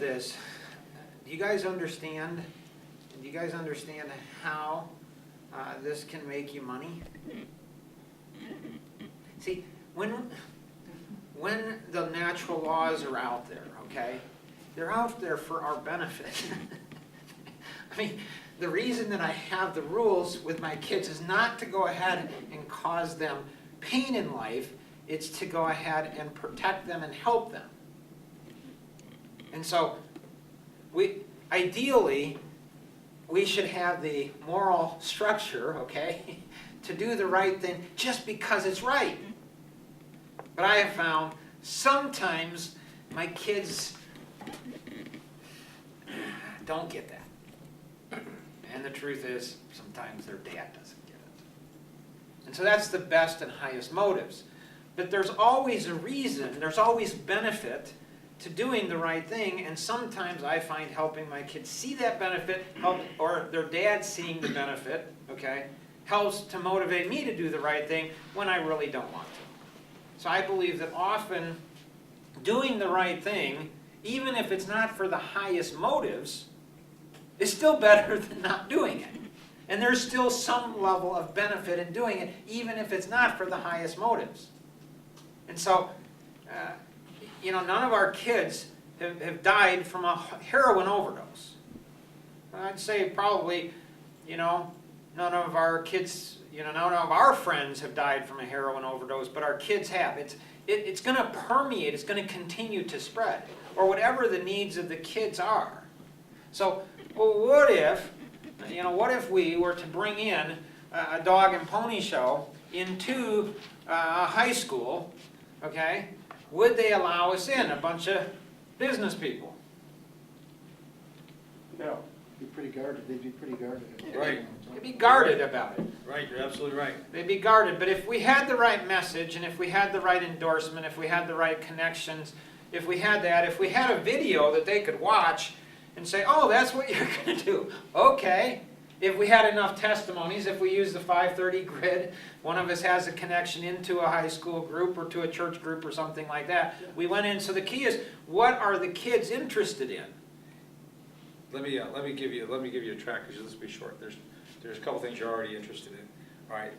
this. Do you guys understand? Do you guys understand how this can make you money? See, when the natural laws are out there, okay, they're out there for our benefit. I mean, the reason that I have the rules with my kids is not to go ahead and cause them pain in life. It's to go ahead and protect them and help them. And so, ideally, we should have the moral structure, okay, to do the right thing just because it's right. But I have found sometimes my kids don't get that. And the truth is, sometimes their dad doesn't get it. And so that's the best and highest motives. But there's always a reason, there's always benefit to doing the right thing, and sometimes I find helping my kids see that benefit, or their dad seeing the benefit, okay, helps to motivate me to do the right thing when I really don't want to. So I believe that often doing the right thing, even if it's not for the highest motives, is still better than not doing it. And there's still some level of benefit in doing it, even if it's not for the highest motives. And so, none of our kids have died from a heroin overdose. I'd say probably, none of our kids, none of our friends have died from a heroin overdose, but our kids have. It's going to permeate, it's going to continue to spread, or whatever the needs of the kids are. So, well, what if we were to bring in a dog and pony show into a high school, okay? Would they allow us in, a bunch of business people? No. Be pretty guarded. They'd be pretty guarded. Right. They'd be guarded about it. Right, you're absolutely right. They'd be guarded. But if we had the right message, and if we had the right endorsement, if we had the right connections, if we had a video that they could watch and say, oh, that's what you're going to do. Okay. If we had enough testimonies, if we use the 530 grid, one of us has a connection into a high school group or to a church group or something like that. We went in. So the key is, what are the kids interested in? Let me give you a track, because this will be short. There's a couple things you're already interested in. All right,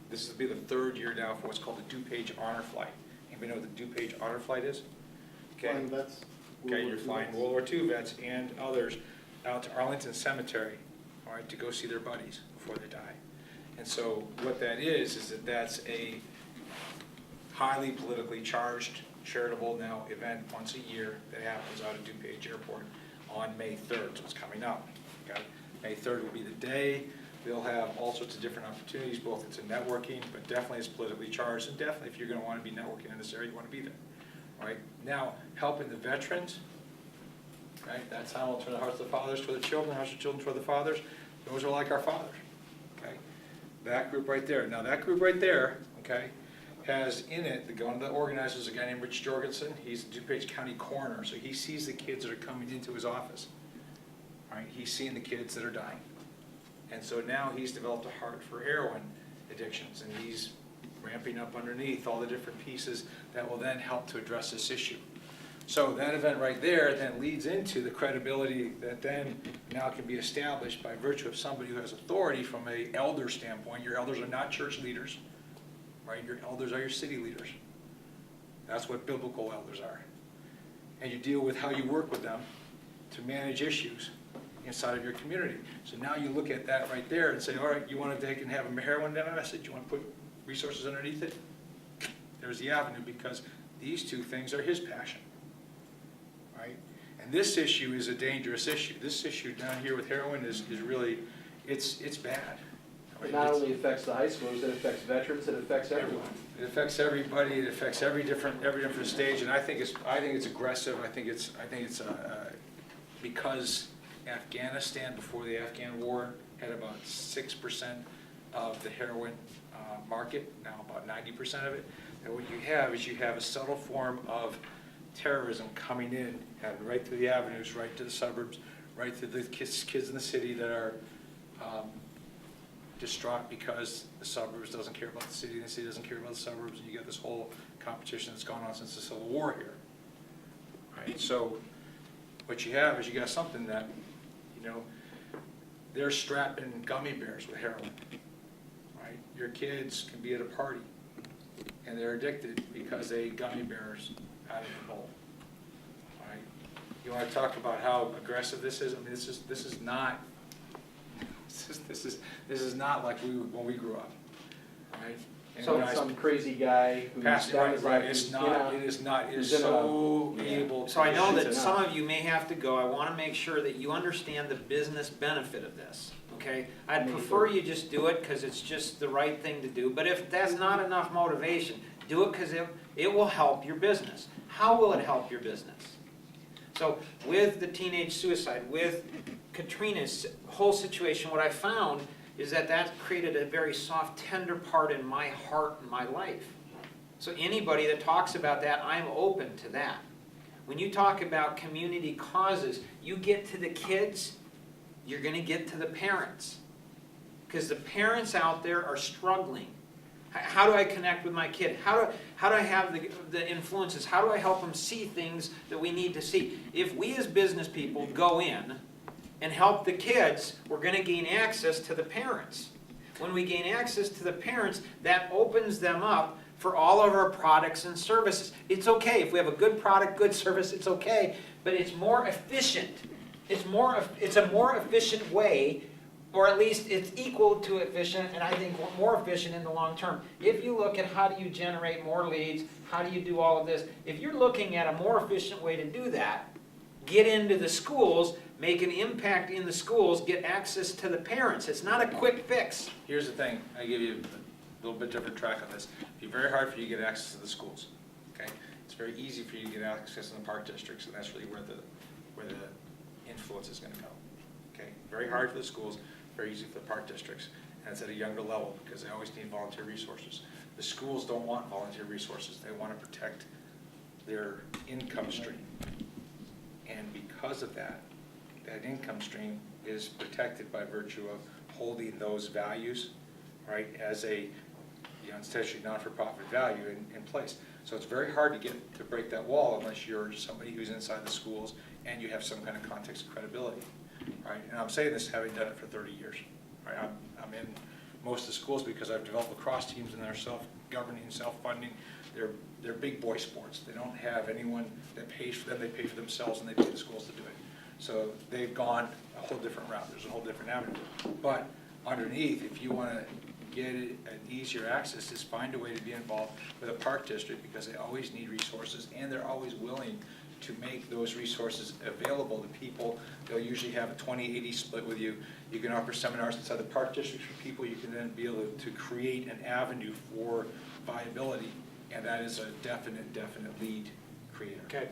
this will be the third year now for what's called the DuPage Honor Flight. Anybody know what the DuPage Honor Flight is? Okay. Flying vets. Okay, you're flying World War II vets and others out to Arlington Cemetery, all right, to go see their buddies before they die. And so what that is that's a highly politically charged, charitable now event once a year that happens out of DuPage Airport on May 3rd, so it's coming up. Okay? May 3rd will be the day. They'll have all sorts of different opportunities, both it's a networking, but definitely it's politically charged, and definitely if you're going to want to be networking in this area, you want to be there. All right? Now, helping the veterans, right? That's how we'll turn the hearts of the fathers toward the children, hearts of the children toward the fathers. Those are like our fathers. Okay? That group right there. Now, that group right there, okay, has in it, one of the organizers, a guy named Rich Jorgensen. He's the DuPage County coroner, so he sees the kids that are coming into his office. All right, he's seeing the kids that are dying. And so now he's developed a heart for heroin addictions, and he's ramping up underneath all the different pieces that will then help to address this issue. So that event right there then leads into the credibility that then now can be established by virtue of somebody who has authority from an elder standpoint. Your elders are not church leaders. Right? Your elders are your city leaders. That's what biblical elders are. And you deal with how you work with them to manage issues inside of your community. So now you look at that right there and say, all right, you want to take and have a heroin message? You want to put resources underneath it? There's the avenue, because these two things are his passion. Right? And this issue is a dangerous issue. This issue down here with heroin is really, it's bad. It not only affects the high schoolers, it affects veterans, it affects everyone. It affects everybody. It affects every different stage, and I think it's aggressive. I think it's because Afghanistan before the Afghan war had about 6% of the heroin market. Now about 90% of it. And what you have is a subtle form of terrorism coming in, and right through the avenues, right to the suburbs, right to the kids in the city that are distraught because the suburbs doesn't care about the city, and the city doesn't care about the suburbs, and you get this whole competition that's gone on since the Civil War here. Right? So what you have is you got something that, you know, they're strapping gummy bears with heroin, right? Your kids can be at a party, and they're addicted because they ate gummy bears out of the bowl, right? You want to talk about how aggressive this is? I mean, this is not like when we grew up, right? And So when I- some crazy guy who's Passing done right, his right, life, it's you not, know, it is not, it is he's in a- so yeah. able. So I know that It's some not. of you may have to go. I want to make sure that you understand the business benefit of this, okay? I'd Me prefer too. you just do it because it's just the right thing to do. But if that's not enough motivation, do it because it will help your business. How will it help your business? So with the teenage suicide, with Katrina's whole situation, what I found is that that created a very soft, tender part in my heart and my life. So anybody that talks about that, I'm open to that. When you talk about community causes, you get to the kids, you're going to get to the parents. Because the parents out there are struggling. How do I connect with my kid? How do I have the influences? How do I help them see things that we need to see? If we as business people go in and help the kids, we're going to gain access to the parents. When we gain access to the parents, that opens them up for all of our products and services. It's okay. If we have a good product, good service, it's okay. But it's more efficient. It's a more efficient way, or at least it's equal to efficient, and I think more efficient in the long term. If you look at how do you generate more leads, how do you do all of this, if you're looking at a more efficient way to do that, get into the schools, make an impact in the schools, get access to the parents. It's not a quick fix. Here's the thing, I give you a little bit different track on this. It'd be very hard for you to get access to the schools, okay? It's very easy for you to get access in the park districts, and that's really where the influence is gonna go, okay? Very hard for the schools, very easy for the park districts, and it's at a younger level, because they always need volunteer resources. The schools don't want volunteer resources, they wanna protect their income stream. And because of that, that income stream is protected by virtue of holding those values, right, as a, you know, essentially not-for-profit value in place. So it's very hard to break that wall unless you're somebody who's inside the schools and you have some kind of context and credibility, right? And I'm saying this having done it for 30 years, right? I'm in most of the schools because I've developed lacrosse teams and they're self-governing, self-funding. They're big boy sports. They don't have anyone that pays for them. They pay for themselves and they pay the schools to do it. So they've gone a whole different route. There's a whole different avenue. But underneath, if you want to get an easier access, is find a way to be involved with a park district because they always need resources and they're always willing to make those resources available to people. They'll usually have a 20-80 split with you. You can offer seminars inside the park districts for people. You can then be able to create an avenue for viability, and that is a definite lead creator. Okay,